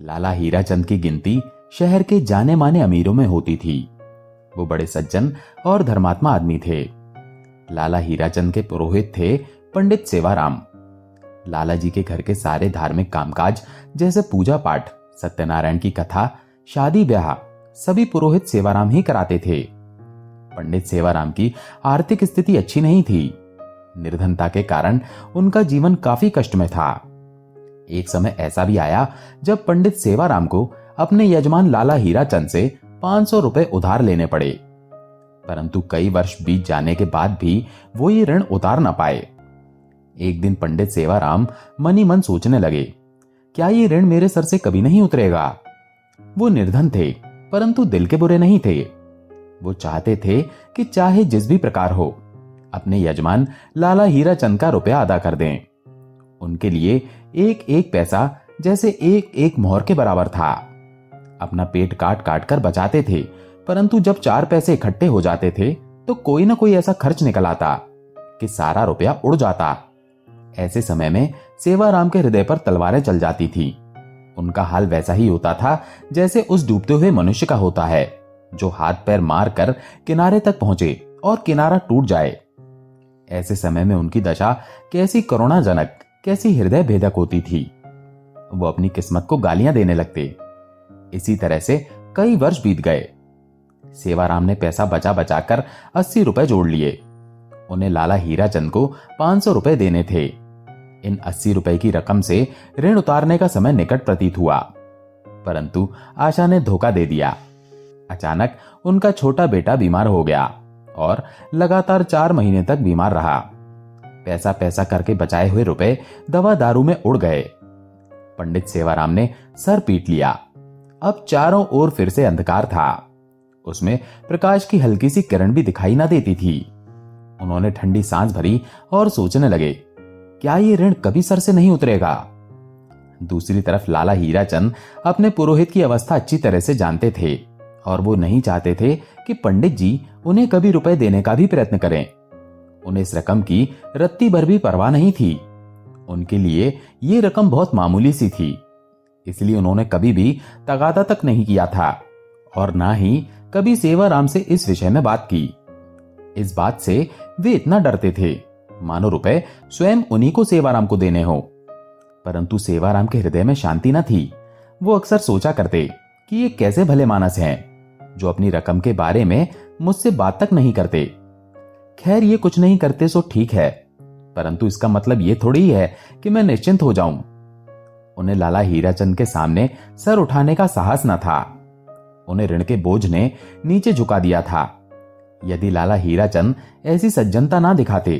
लाला हीराचंद की गिनती शहर के जाने माने अमीरों में होती थी। वो बड़े सज्जन और धर्मात्मा आदमी थे। लाला हीराचंद के पुरोहित थे पंडित सेवाराम। लाला जी के घर के सारे धार्मिक कामकाज जैसे पूजा पाठ, सत्यनारायण की कथा, शादी ब्याह सभी पुरोहित सेवाराम ही कराते थे। पंडित सेवाराम की आर्थिक स्थिति अच्छी नहीं थी। निर्धनता के कारण उनका जीवन काफी कष्ट में था। एक समय ऐसा भी आया जब पंडित सेवाराम को अपने यजमान लाला हीराचंद से 500 रुपए उधार लेने पड़े, परंतु कई वर्ष बीत जाने के बाद भी वो ये ऋण उतार न पाए। एक दिन पंडित सेवाराम मनी मन सोचने लगे, क्या ये ऋण मेरे सर से कभी नहीं उतरेगा? वो निर्धन थे, परंतु दिल के बुरे नहीं थे। वो चाहते थे कि चाहे जिस भी प्रकार हो अपने यजमान लाला हीराचंद का रुपया अदा कर दें। उनके लिए एक एक पैसा जैसे एक एक मोहर के बराबर था। अपना पेट काट काट कर बचाते थे, परंतु जब 4 पैसे इकट्ठे हो जाते थे तो कोई ना कोई ऐसा खर्च निकल आता कि सारा रुपया उड़ जाता। ऐसे समय में सेवाराम के हृदय पर तलवारें चल जाती थी। उनका हाल वैसा ही होता था जैसे उस डूबते हुए मनुष्य का होता है, जो हाथ पैर मार कर किनारे तक पहुंचे और किनारा टूट जाए। ऐसे समय में उनकी दशा कैसी करुणाजनक, कैसी हृदय भेदक होती थी। वो अपनी किस्मत को गालियां देने लगते। इसी तरह से कई वर्ष बीत गए। सेवाराम ने पैसा बचा बचा कर 80 रुपए जोड़ लिए। उन्हें लाला हीराचंद को 500 रुपए देने थे। इन 80 रुपए की रकम से ऋण उतारने का समय निकट प्रतीत हुआ, परंतु आशा ने धोखा दे दिया। अचानक उनका छोटा बेटा बीमार हो गया और लगातार 4 महीने तक बीमार रहा। पैसा पैसा करके बचाए हुए रुपए दवा दारू में उड़ गए। पंडित सेवाराम ने सर पीट लिया। अब चारों ओर फिर से अंधकार था। उसमें प्रकाश की हल्की सी किरण भी दिखाई ना देती थी। उन्होंने ठंडी सांस भरी और सोचने लगे, क्या ये ऋण कभी सर से नहीं उतरेगा? दूसरी तरफ लाला हीराचंद अपने पुरोहित की अवस्था अच्छी तरह से जानते थे और वो नहीं चाहते थे कि पंडित जी उन्हें कभी रुपए देने का भी प्रयत्न करें। उन्हें इस रकम की रत्ती भर भी परवाह नहीं थी। उनके लिए ये रकम बहुत मामूली सी थी, इसलिए उन्होंने कभी भी तगादा तक नहीं किया था और ना ही कभी सेवाराम से इस विषय में बात की। इस बात से वे इतना डरते थे मानो रुपए स्वयं उन्हीं को सेवाराम को देने हो। परंतु सेवाराम के हृदय में शांति न थी। वो अक्सर सोचा करते कि ये कैसे भले मानस हैं जो अपनी रकम के बारे में मुझसे बात तक नहीं करते। खैर, ये कुछ नहीं करते सो ठीक है, परंतु इसका मतलब ये थोड़ी है कि मैं निश्चिंत हो जाऊं। उन्हें लाला हीराचंद के सामने सर उठाने का साहस न था। उन्हें ऋण के बोझ ने नीचे झुका दिया था। यदि लाला हीराचंद ऐसी सज्जनता ना दिखाते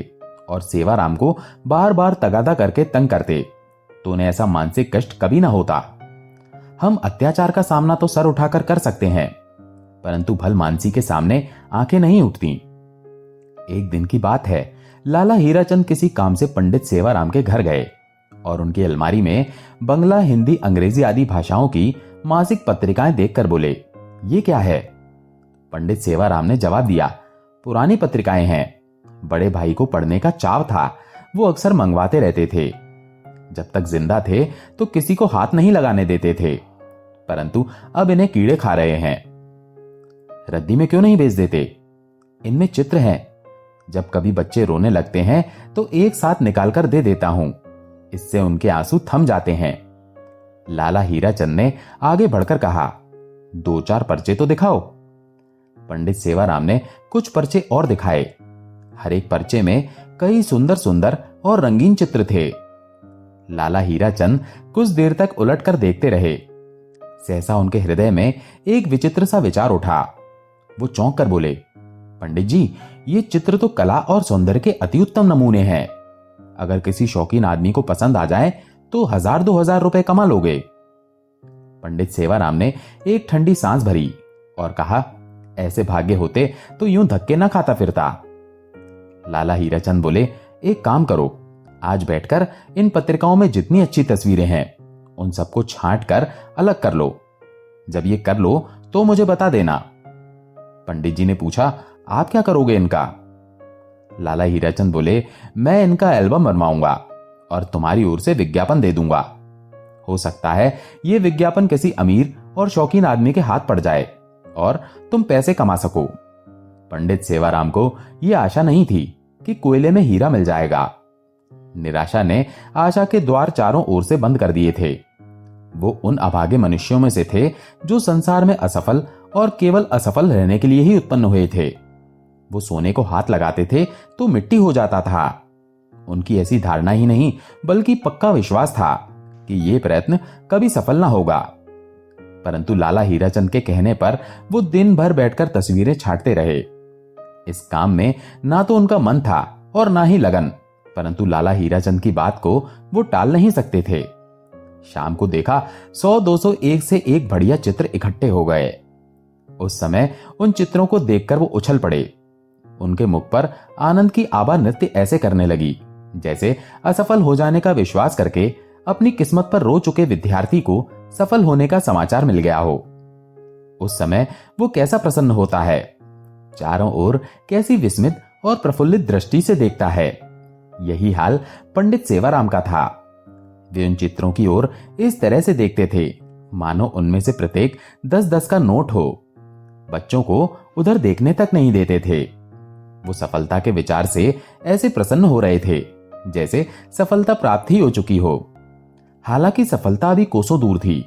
और सेवाराम को बार बार तगादा करके तंग करते तो उन्हें ऐसा मानसिक कष्ट कभी ना होता। हम अत्याचार का सामना तो सर उठाकर कर सकते हैं, परंतु भलमानसी के सामने आंखें नहीं उठती। एक दिन की बात है, लाला हीराचंद किसी काम से पंडित सेवाराम के घर गए और उनकी अलमारी में बंगला, हिंदी, अंग्रेजी आदि भाषाओं की मासिक पत्रिकाएं देखकर बोले, ये क्या है? पंडित सेवाराम ने जवाब दिया, पुरानी पत्रिकाएं हैं। बड़े भाई को पढ़ने का चाव था, वो अक्सर मंगवाते रहते थे। जब तक जिंदा थे तो किसी को हाथ नहीं लगाने देते थे, परंतु अब इन्हें कीड़े खा रहे हैं। रद्दी में क्यों नहीं बेच देते? इनमें चित्र हैं। जब कभी बच्चे रोने लगते हैं तो एक साथ निकालकर दे देता हूं, इससे उनके आंसू थम जाते हैं। लाला हीराचंद ने आगे बढ़कर कहा, 2-4 पर्चे तो दिखाओ। पंडित सेवाराम ने कुछ पर्चे और दिखाए। हर एक पर्चे में कई सुंदर सुंदर और रंगीन चित्र थे। लाला हीराचंद कुछ देर तक उलटकर देखते रहे। सहसा उनके हृदय में एक विचित्र सा विचार उठा। वो चौंक कर बोले, पंडित जी, ये चित्र तो कला और सौंदर्य के अति उत्तम नमूने हैं। अगर किसी शौकीन आदमी को पसंद आ जाए तो 1000-2000 रुपए कमा लोगे। पंडित सेवाराम ने एक ठंडी सांस भरी और कहा, ऐसे भाग्य होते तो यूं धक्के ना खाता फिरता। लाला हीराचंद बोले, एक काम करो, आज बैठकर इन पत्रिकाओं में जितनी अच्छी तस्वीरें हैं उन सबको छांट कर अलग कर लो। जब ये कर लो तो मुझे बता देना। पंडित जी ने पूछा, आप क्या करोगे इनका? लाला हीराचंद बोले, मैं इनका एल्बम बनवाऊंगा और तुम्हारी ओर से विज्ञापन दे दूंगा। हो सकता है ये विज्ञापन किसी अमीर और शौकीन आदमी के हाथ पड़ जाए और तुम पैसे कमा सको। पंडित सेवाराम को यह आशा नहीं थी कि कोयले में हीरा मिल जाएगा। निराशा ने आशा के द्वार चारों ओर से बंद कर दिए थे। वो उन अभागे मनुष्यों में से थे जो संसार में असफल और केवल असफल रहने के लिए ही उत्पन्न हुए थे। वो सोने को हाथ लगाते थे तो मिट्टी हो जाता था। उनकी ऐसी धारणा ही नहीं बल्कि पक्का विश्वास था कि यह प्रयत्न कभी सफल ना होगा। परंतु लाला हीराचंद के कहने पर वो दिन भर बैठकर तस्वीरें छांटते रहे। इस काम में ना तो उनका मन था और ना ही लगन, परंतु लाला हीराचंद की बात को वो टाल नहीं सकते थे। शाम को देखा 100-200 एक से एक बढ़िया चित्र इकट्ठे हो गए। उस समय उन चित्रों को देखकर वो उछल पड़े। उनके मुख पर आनंद की आभा नृत्य ऐसे करने लगी जैसे असफल हो जाने का विश्वास करके अपनी किस्मत पर रो चुके विद्यार्थी को सफल होने का समाचार मिल गया हो। उस समय वो कैसा प्रसन्न होता है, चारों ओर कैसी विस्मित और प्रफुल्लित दृष्टि से देखता है। यही हाल पंडित सेवाराम का था। वे उन चित्रों की ओर इस तरह से देखते थे मानो उनमें से प्रत्येक 10-10 का नोट हो। बच्चों को उधर देखने तक नहीं देते थे। वो सफलता के विचार से ऐसे प्रसन्न हो रहे थे जैसे सफलता प्राप्त ही हो चुकी हो। हालांकि सफलता अभी कोसों दूर थी।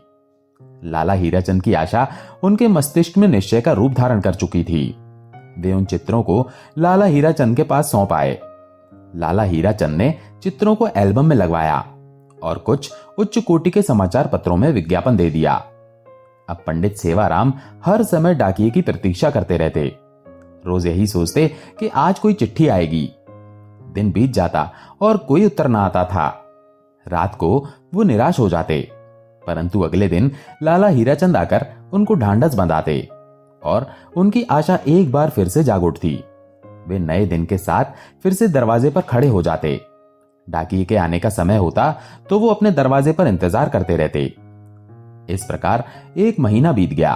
लाला हीराचंद की आशा उनके मस्तिष्क में निश्चय का रूप धारण कर चुकी थी। वे उन चित्रों को लाला हीराचंद के पास सौंप आए। लाला हीराचंद ने चित्रों को एल्बम में लगवाया और कुछ उच्च कोटि के समाचार पत्रों में विज्ञापन दे दिया। अब पंडित सेवाराम हर समय डाकिये की प्रतीक्षा करते रहते। रोज यही सोचते कि आज कोई चिट्ठी आएगी। दिन बीत जाता और कोई उत्तर ना आता था। रात को वो निराश हो जाते, परंतु अगले दिन लाला हीराचंद आकर उनको ढांढस बंधाते और उनकी आशा एक बार फिर से जाग उठती। वे नए दिन के साथ फिर से दरवाजे पर खड़े हो जाते। डाकिये के आने का समय होता तो वो अपने दरवाजे पर इंतजार करते रहते। इस प्रकार 1 महीना बीत गया,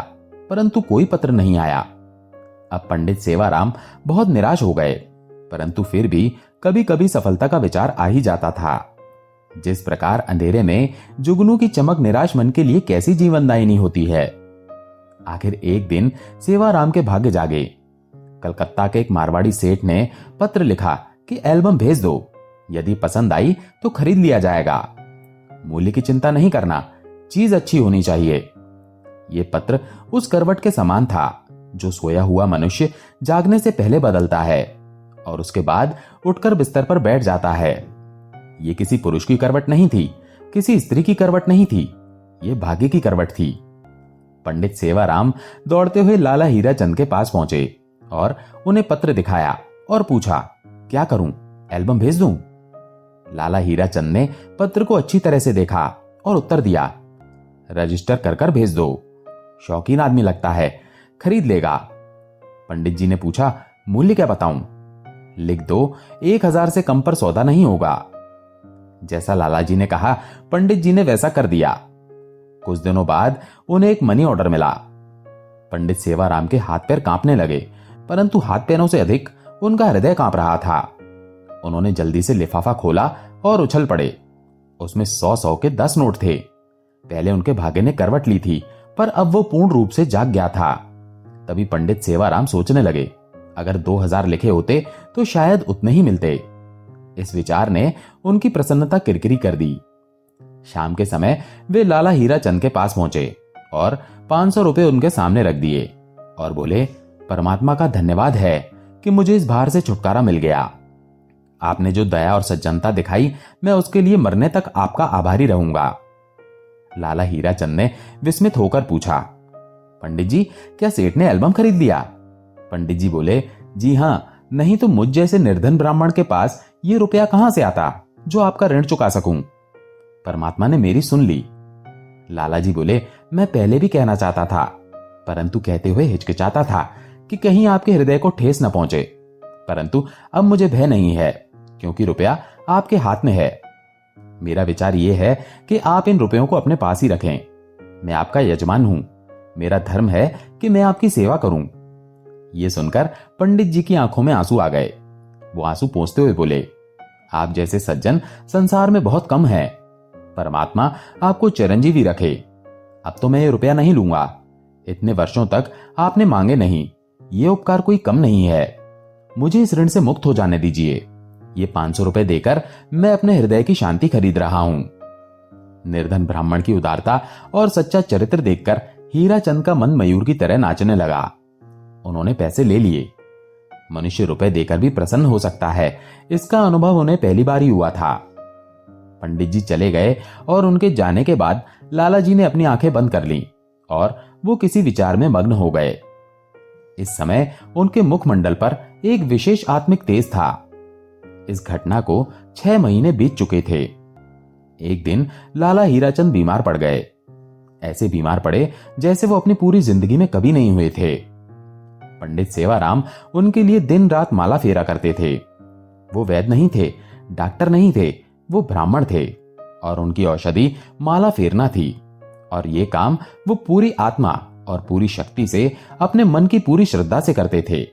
परंतु कोई पत्र नहीं आया। अब पंडित सेवाराम बहुत निराश हो गए, परंतु फिर भी कभी कभी सफलता का विचार आ ही जाता था। जिस प्रकार अंधेरे में जुगनू की चमक निराश मन के लिए कैसी जीवनदायिनी होती है। आखिर एक दिन सेवाराम के भाग्य जागे। कलकत्ता के एक मारवाड़ी सेठ ने पत्र लिखा कि एल्बम भेज दो, यदि पसंद आई तो खरीद लिया जाएगा। मूल्य की चिंता नहीं करना, चीज अच्छी होनी चाहिए। यह पत्र उस करवट के समान था जो सोया हुआ मनुष्य जागने से पहले बदलता है और उसके बाद उठकर बिस्तर पर बैठ जाता है। यह किसी पुरुष की करवट नहीं थी, किसी स्त्री की करवट नहीं थी, यह भाग्य की करवट थी। पंडित सेवाराम दौड़ते हुए लाला हीराचंद के पास पहुंचे और उन्हें पत्र दिखाया और पूछा, क्या करूं, एल्बम भेज दूं? लाला हीराचंद ने पत्र को अच्छी तरह से देखा और उत्तर दिया, रजिस्टर कर कर भेज दो। शौकीन आदमी लगता है, खरीद लेगा। पंडित जी ने पूछा, मूल्य क्या बताऊं? लिख दो, 1000 से कम पर सौदा नहीं होगा। जैसा लाला जी ने कहा, पंडित जी ने वैसा कर दिया। कुछ दिनों बाद उन्हें एक मनी ऑर्डर मिला। पंडित सेवाराम के हाथ पैर कांपने लगे, परंतु हाथ पैरों से अधिक उनका हृदय कांप रहा था। उन्होंने जल्दी से लिफाफा खोला और उछल पड़े। उसमें 100 के 10 नोट थे। पहले उनके भाग्य ने करवट ली थी, पर अब वो पूर्ण रूप से जाग गया था। तभी पंडित सेवाराम सोचने लगे, अगर 2000 लिखे होते तो शायद उतने ही मिलते। इस विचार ने उनकी प्रसन्नता किरकिरी कर दी। शाम के समय वे लाला हीराचंद के पास पहुंचे और 500 रुपए उनके सामने रख दिए और बोले, परमात्मा का धन्यवाद है कि मुझे इस भार से छुटकारा मिल गया। आपने जो दया और सज्जनता दिखाई, मैं उसके लिए मरने तक आपका आभारी रहूंगा। लाला हीराचंद ने विस्मित होकर पूछा, पंडित जी, क्या सेठ ने एल्बम खरीद लिया? पंडित जी बोले, जी हां, नहीं तो मुझ जैसे निर्धन ब्राह्मण के पास ये रुपया कहां से आता जो आपका ऋण चुका सकूं? परमात्मा ने मेरी सुन ली। लाला जी बोले, मैं पहले भी कहना चाहता था, परंतु कहते हुए हिचकिचाता था कि कहीं आपके हृदय को ठेस न पहुंचे। परंतु अब मुझे भय नहीं है, क्योंकि रुपया आपके हाथ में है। मेरा विचार यह है कि आप इन रुपयों को अपने पास ही रखें। मैं आपका यजमान हूं, मेरा धर्म है कि मैं आपकी सेवा करूं। यह सुनकर पंडित जी की आंखों में आंसू आ गए। वो आंसू पोंछते हुए बोले, आप जैसे सज्जन संसार में बहुत कम हैं, परमात्मा आपको चिरंजीवी रखे। अब तो मैं ये रुपया नहीं लूंगा। इतने वर्षों तक आपने मांगे नहीं, ये उपकार कोई कम नहीं है। मुझे इस ऋण से मुक्त हो जाने दीजिए। ये 500 रुपए देकर मैं अपने हृदय की शांति खरीद रहा हूं। निर्धन ब्राह्मण की उदारता और सच्चा चरित्र देखकर हीराचंद का मन मयूर की तरह नाचने लगा। उन्होंने पैसे ले लिए। मनुष्य रुपए देकर भी प्रसन्न हो सकता है, इसका अनुभव उन्हें पहली बार ही हुआ था। पंडित जी चले गए और उनके जाने के बाद लाला जी ने अपनी आंखें बंद कर लीं और वो किसी विचार में मग्न हो गए। इस समय उनके मुखमंडल पर एक विशेष आत्मिक तेज था। इस घटना को 6 महीने बीत चुके थे। एक दिन लाला हीराचंद बीमार पड़ गए। ऐसे बीमार पड़े जैसे वो अपनी पूरी जिंदगी में कभी नहीं हुए थे। पंडित सेवाराम उनके लिए दिन रात माला फेरा करते थे। वो वैद्य नहीं थे, डॉक्टर नहीं थे, वो ब्राह्मण थे और उनकी औषधि माला फेरना थी। और ये काम वो पूरी आत्मा और पूरी शक्ति से अपने मन की पूरी श्रद्धा से करते थे।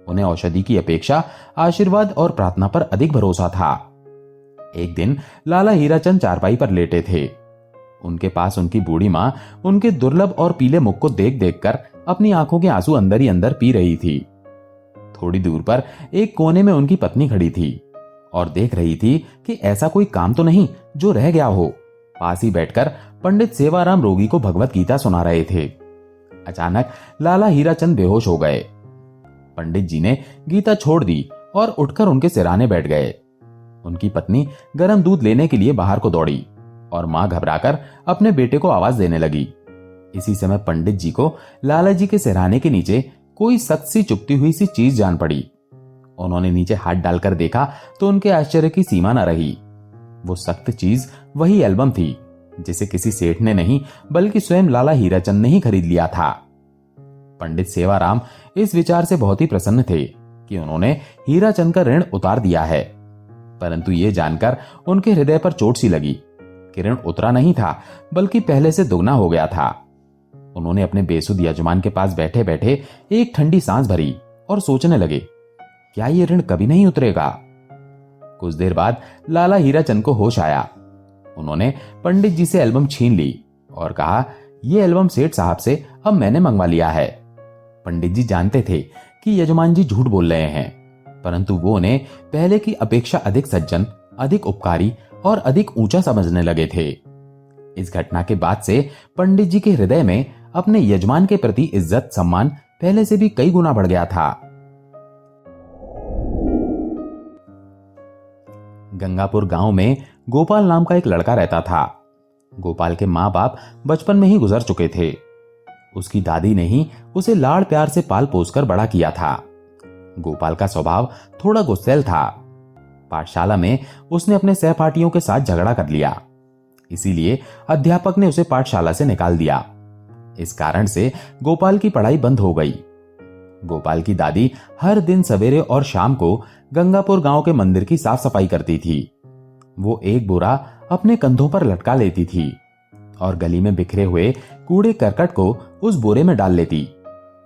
उन्हें औषधि की अपेक्षा आशीर्वाद और प्रार्थना पर अधिक भरोसा था। एक दिन लाला हीराचंद चारपाई पर लेटे थे। उनके पास उनकी बूढ़ी मां उनके दुर्लभ और पीले मुख को देख देख कर अपनी आंखों के आंसू अंदर ही अंदर पी रही थी। थोड़ी दूर पर एक कोने में उनकी पत्नी खड़ी थी और देख रही थी कि ऐसा कोई काम तो नहीं जो रह गया हो। पास ही बैठकर पंडित सेवाराम रोगी को भगवत गीता सुना रहे थे। अचानक लाला हीराचंद बेहोश हो गए। पंडित जी ने गीता छोड़ दी और उठकर उनके सिराने बैठ गए। उनकी पत्नी गर्म दूध लेने के लिए बाहर को दौड़ी और मां घबराकर अपने बेटे को आवाज देने लगी। इसी समय पंडित जी को लाला जी के सिरहाने के नीचे कोई सख्त सी चुभती हुई सी चीज जान पड़ी। उन्होंने नीचे हाथ डालकर देखा तो उनके आश्चर्य की सीमा न रही। वो सख्त चीज वही एल्बम थी जिसे किसी सेठ ने नहीं बल्कि स्वयं लाला हीराचंद ने ही खरीद लिया था। पंडित सेवाराम इस विचार से बहुत ही प्रसन्न थे कि उन्होंने हीराचंद का ऋण उतार दिया है, परंतु ये जानकर उनके हृदय पर चोट सी लगी कि ऋण उतरा नहीं था बल्कि पहले से दुगना हो गया था। उन्होंने अपने बेसुध यजमान के पास बैठे बैठे एक ठंडी सांस भरी और सोचने लगे, क्या ये ऋण कभी नहीं उतरेगा? कुछ देर बाद लाला हीराचंद को होश आया। उन्होंने पंडित जी से एल्बम छीन ली और कहा, यह एल्बम सेठ साहब से अब मैंने मंगवा लिया है। पंडित जी जानते थे कि यजमान जी झूठ बोल रहे हैं, परंतु वो उन्हें पहले की अपेक्षा अधिक सज्जन, अधिक उपकारी और अधिक ऊंचा समझने लगे थे। इस घटना के बाद से पंडित जी के हृदय में अपने यजमान के प्रति इज्जत सम्मान पहले से भी कई गुना बढ़ गया था। गंगापुर गांव में गोपाल नाम का एक लड़का रहता था। गोपाल के माँ बाप बचपन में ही गुजर चुके थे। उसकी दादी ने ही उसे लाड़ प्यार से पाल पोसकर बड़ा किया था। गोपाल का स्वभाव थोड़ा गुस्सैल था। पाठशाला में उसने अपने सहपाठियों के साथ झगड़ा कर लिया, इसीलिए अध्यापक ने उसे पाठशाला से निकाल दिया। इस कारण से गोपाल की पढ़ाई बंद हो गई। गोपाल की दादी हर दिन सवेरे और शाम को गंगापुर गांव के मंदिर की साफ सफाई करती थी। वो एक बोरा अपने कंधों पर लटका लेती थी और गली में बिखरे हुए कूड़े करकट को उस बोरे में डाल लेती।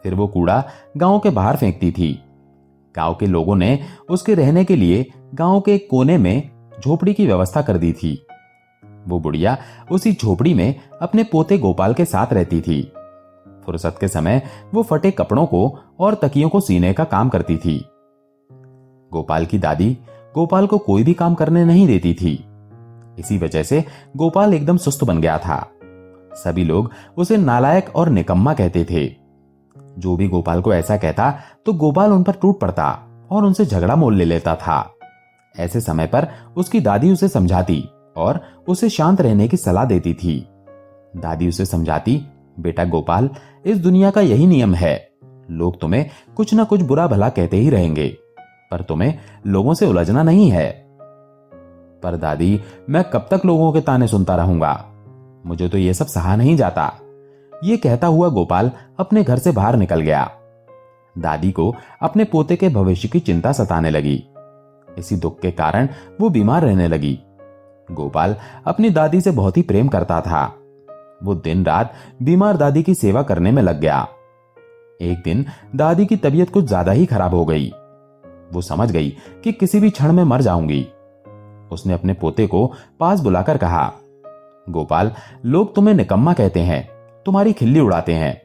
फिर वो कूड़ा गांव के बाहर फेंकती थी। गांव के लोगों ने उसके रहने के लिए गांव के एक कोने में झोपड़ी की व्यवस्था कर दी थी। वो बुढ़िया उसी झोपड़ी में अपने पोते गोपाल के साथ रहती थी। फुर्सत के समय वो फटे कपड़ों को और तकियों को सीने का काम करती थी। गोपाल की दादी गोपाल को कोई भी काम करने नहीं देती थी। इसी वजह से गोपाल एकदम सुस्त बन गया था। सभी लोग उसे नालायक और निकम्मा कहते थे। जो भी गोपाल को ऐसा कहता तो गोपाल उन पर टूट पड़ता और उनसे झगड़ा मोल ले लेता था। ऐसे समय पर उसकी दादी उसे समझाती और उसे शांत रहने की सलाह देती थी। दादी उसे समझाती, बेटा गोपाल, इस दुनिया का यही नियम है। लोग तुम्हें कुछ ना कुछ बुरा भला कहते ही रहेंगे, पर तुम्हें लोगों से उलझना नहीं है। पर दादी, मैं कब तक लोगों के ताने सुनता रहूंगा? मुझे तो यह सब सहा नहीं जाता। ये कहता हुआ गोपाल अपने घर से बाहर निकल गया। दादी को अपने पोते के भविष्य की चिंता सताने लगी। इसी दुख के कारण वो बीमार रहने लगी। गोपाल अपनी दादी से बहुत ही प्रेम करता था। वो दिन रात बीमार दादी की सेवा करने में लग गया। एक दिन दादी की तबीयत कुछ ज्यादा ही खराब हो गई। वो समझ गई कि किसी भी क्षण में मर जाऊंगी। उसने अपने पोते को पास बुलाकर कहा, गोपाल, लोग तुम्हें निकम्मा कहते हैं, तुम्हारी खिल्ली उड़ाते हैं,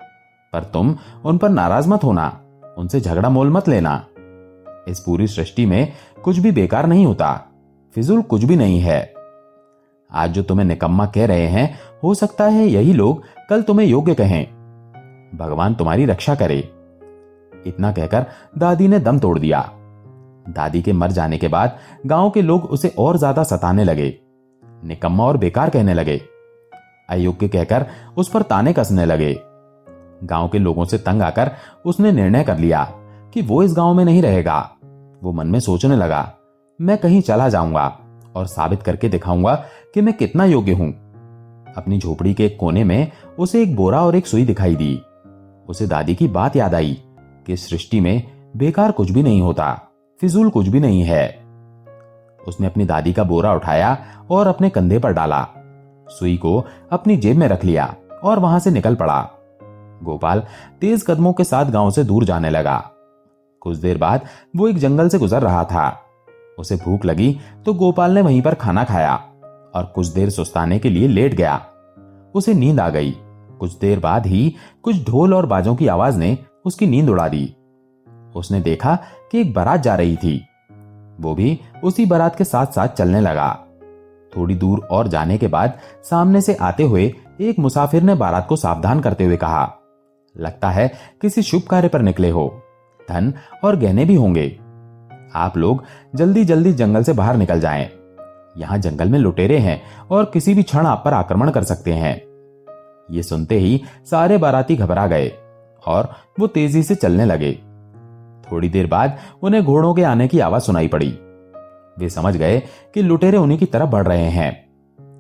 पर तुम उन पर नाराज मत होना, उनसे झगड़ा मोल मत लेना। इस पूरी सृष्टि में कुछ भी बेकार नहीं होता, फिजूल कुछ भी नहीं है। आज जो तुम्हें निकम्मा कह रहे हैं, हो सकता है यही लोग कल तुम्हें योग्य कहें। भगवान तुम्हारी रक्षा करे। इतना कहकर दादी ने दम तोड़ दिया। दादी के मर जाने के बाद गांव के लोग उसे और ज्यादा सताने लगे, निकम्मा और बेकार कहने लगे, अयोग्य कहकर उस पर ताने कसने लगे। गांव के लोगों से तंग आकर उसने निर्णय कर लिया कि वो इस गांव में नहीं रहेगा। वो मन में सोचने लगा, मैं कहीं चला जाऊंगा और साबित करके दिखाऊंगा कि मैं कितना योग्य हूं। अपनी झोपड़ी के एक कोने में उसे एक बोरा और एक सुई दिखाई दी। उसे दादी की बात याद आई कि सृष्टि में बेकार कुछ भी नहीं होता, फिजूल कुछ भी नहीं है। उसने अपनी दादी का बोरा उठाया और अपने कंधे पर डाला, सुई को अपनी जेब में रख लिया और वहां से निकल पड़ा। गोपाल तेज कदमों के साथ गांव से दूर जाने लगा। कुछ देर बाद वो एक जंगल से गुजर रहा था। उसे भूख लगी तो गोपाल ने वहीं पर खाना खाया और कुछ देर सुस्ताने के लिए लेट गया। उसे नींद आ गई। कुछ देर बाद ही कुछ ढोल और बाजों की आवाज ने उसकी नींद उड़ा दी। उसने देखा कि एक बारात जा रही थी। वो भी उसी बारात के साथ साथ चलने लगा। थोड़ी दूर और जाने के बाद सामने से आते हुए एक मुसाफिर ने बारात को सावधान करते हुए कहा, लगता है किसी शुभ कार्य पर निकले हो, धन और गहने भी होंगे। आप लोग जल्दी जल्दी जंगल से बाहर निकल जाएं। यहां जंगल में लुटेरे हैं और किसी भी क्षण आप पर आक्रमण कर सकते हैं। ये सुनते ही सारे बाराती घबरा गए और वो तेजी से चलने लगे। थोड़ी देर बाद उन्हें घोड़ों के आने की आवाज सुनाई पड़ी। वे समझ गए कि लुटेरे उन्हीं की तरफ बढ़ रहे हैं।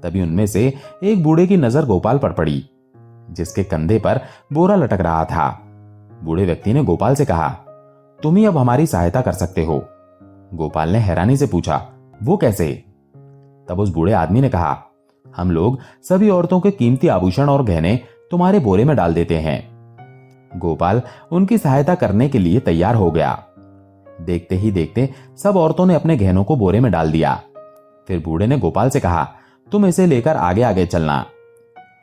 तभी उनमें से एक बूढ़े की नजर गोपाल पर पड़ी, जिसके कंधे पर बोरा लटक रहा था। बूढ़े व्यक्ति ने गोपाल से कहा, तुम ही अब हमारी सहायता कर सकते हो। गोपाल ने हैरानी से पूछा, वो कैसे? तब उस बूढ़े आदमी ने कहा, हम लोग सभी औरतों के कीमती आभूषण और गहने तुम्हारे बोरे में डाल देते हैं। गोपाल उनकी सहायता करने के लिए तैयार हो गया। देखते ही देखते सब औरतों ने अपने गहनों को बोरे में डाल दिया। फिर बूढ़े ने गोपाल से कहा, तुम इसे लेकर आगे आगे चलना।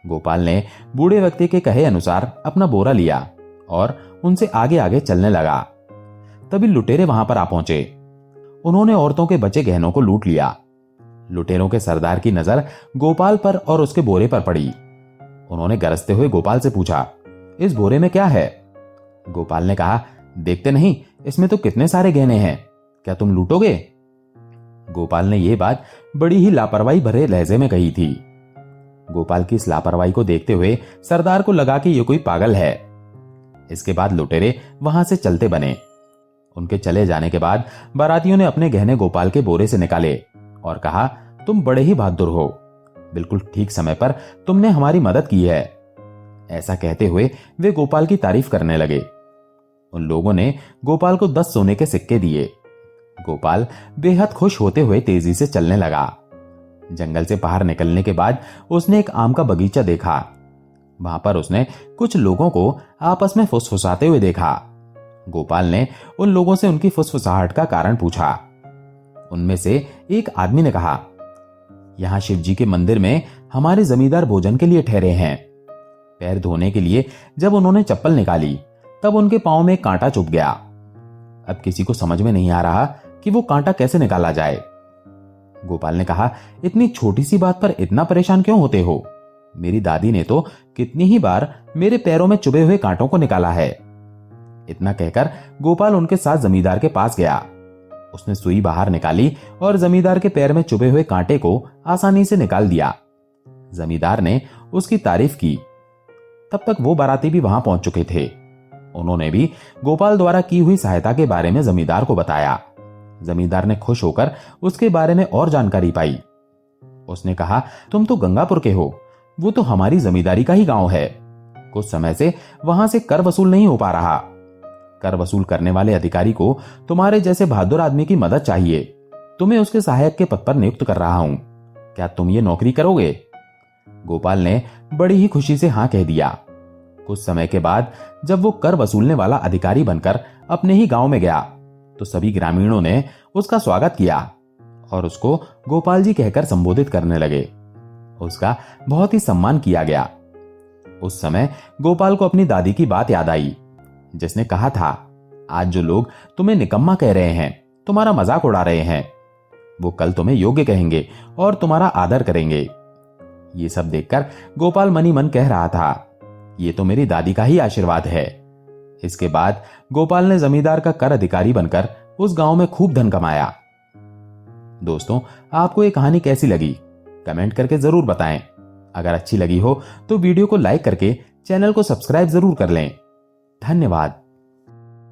गोपाल ने बूढ़े व्यक्ति के कहे अनुसार अपना बोरा लिया और उनसे आगे आगे चलने लगा। तभी लुटेरे वहां पर आ पहुंचे। उन्होंने औरतों के बचे गहनों को लूट लिया। लुटेरों के सरदार की नजर गोपाल पर और उसके बोरे पर पड़ी। उन्होंने गरजते हुए गोपाल से पूछा, इस बोरे में क्या है? गोपाल ने कहा, देखते नहीं इसमें तो कितने सारे गहने हैं, क्या तुम लूटोगे? गोपाल ने यह बात बड़ी ही लापरवाही भरे लहजे में कही थी। गोपाल की इस लापरवाही को देखते हुए सरदार को लगा कि यह कोई पागल है। इसके बाद लुटेरे वहां से चलते बने। उनके चले जाने के बाद बारातियों ने अपने गहने गोपाल के बोरे से निकाले और कहा, तुम बड़े ही बहादुर हो, बिल्कुल ठीक समय पर तुमने हमारी मदद की है। ऐसा कहते हुए वे गोपाल की तारीफ करने लगे। उन लोगों ने गोपाल को 10 सोने के सिक्के दिए। गोपाल बेहद खुश होते हुए तेजी से चलने लगा। जंगल से बाहर निकलने के बाद उसने एक आम का बगीचा देखा। वहां पर उसने कुछ लोगों को आपस में फुसफुसाते हुए देखा। गोपाल ने उन लोगों से उनकी फुसफुसाहट का कारण पूछा। उनमें से एक आदमी ने कहा, यहां शिव जी के मंदिर में हमारे जमींदार भोजन के लिए ठहरे हैं। पैर धोने के लिए जब उन्होंने चप्पल निकाली तब उनके पांव में एक कांटा चुभ गया। अब किसी को समझ में नहीं आ रहा कि वो कांटा कैसे निकाला जाए। गोपाल ने कहा, इतनी छोटी सी बात पर इतना परेशान क्यों होते हो? मेरी दादी ने तो कितनी ही बार मेरे पैरों में चुभे हुए कांटों को निकाला है। इतना कहकर गोपाल उनके साथ जमींदार के पास गया। उसने सुई बाहर निकाली और जमींदार के पैर में चुभे हुए कांटे को आसानी से निकाल दिया। जमींदार ने उसकी तारीफ की। तब तक वो बाराती भी वहां पहुंच चुके थे। उन्होंने भी गोपाल द्वारा की हुई सहायता के बारे में जमींदार को बताया। जमींदार ने खुश होकर उसके बारे में और जानकारी पाई। उसने कहा, तुम तो गंगापुर के हो, वो तो हमारी जमींदारी का ही गांव है। कुछ समय से वहां से कर वसूल नहीं हो पा रहा। कर वसूल करने वाले अधिकारी को तुम्हारे जैसे बहादुर आदमी की मदद चाहिए। तुम्हें उसके सहायक के पद पर नियुक्त कर रहा हूं। क्या तुम ये नौकरी करोगे? गोपाल ने बड़ी ही खुशी से हां कह दिया। कुछ समय के बाद जब वो कर वसूलने वाला अधिकारी बनकर अपने ही गांव में गया तो सभी ग्रामीणों ने उसका स्वागत किया और उसको गोपाल जी कहकर संबोधित करने लगे। उसका बहुत ही सम्मान किया गया। उस समय गोपाल को अपनी दादी की बात याद आई, जिसने कहा था, आज जो लोग तुम्हें निकम्मा कह रहे हैं, तुम्हारा मजाक उड़ा रहे हैं, वो कल तुम्हें योग्य कहेंगे और तुम्हारा आदर करेंगे। ये सब देखकर गोपाल मनी मन कह रहा था, ये तो मेरी दादी का ही आशीर्वाद है। इसके बाद गोपाल ने जमींदार का कर अधिकारी बनकर उस गांव में खूब धन कमाया। दोस्तों, आपको ये कहानी कैसी लगी कमेंट करके जरूर बताएं। अगर अच्छी लगी हो तो वीडियो को लाइक करके चैनल को सब्सक्राइब जरूर कर लें। धन्यवाद।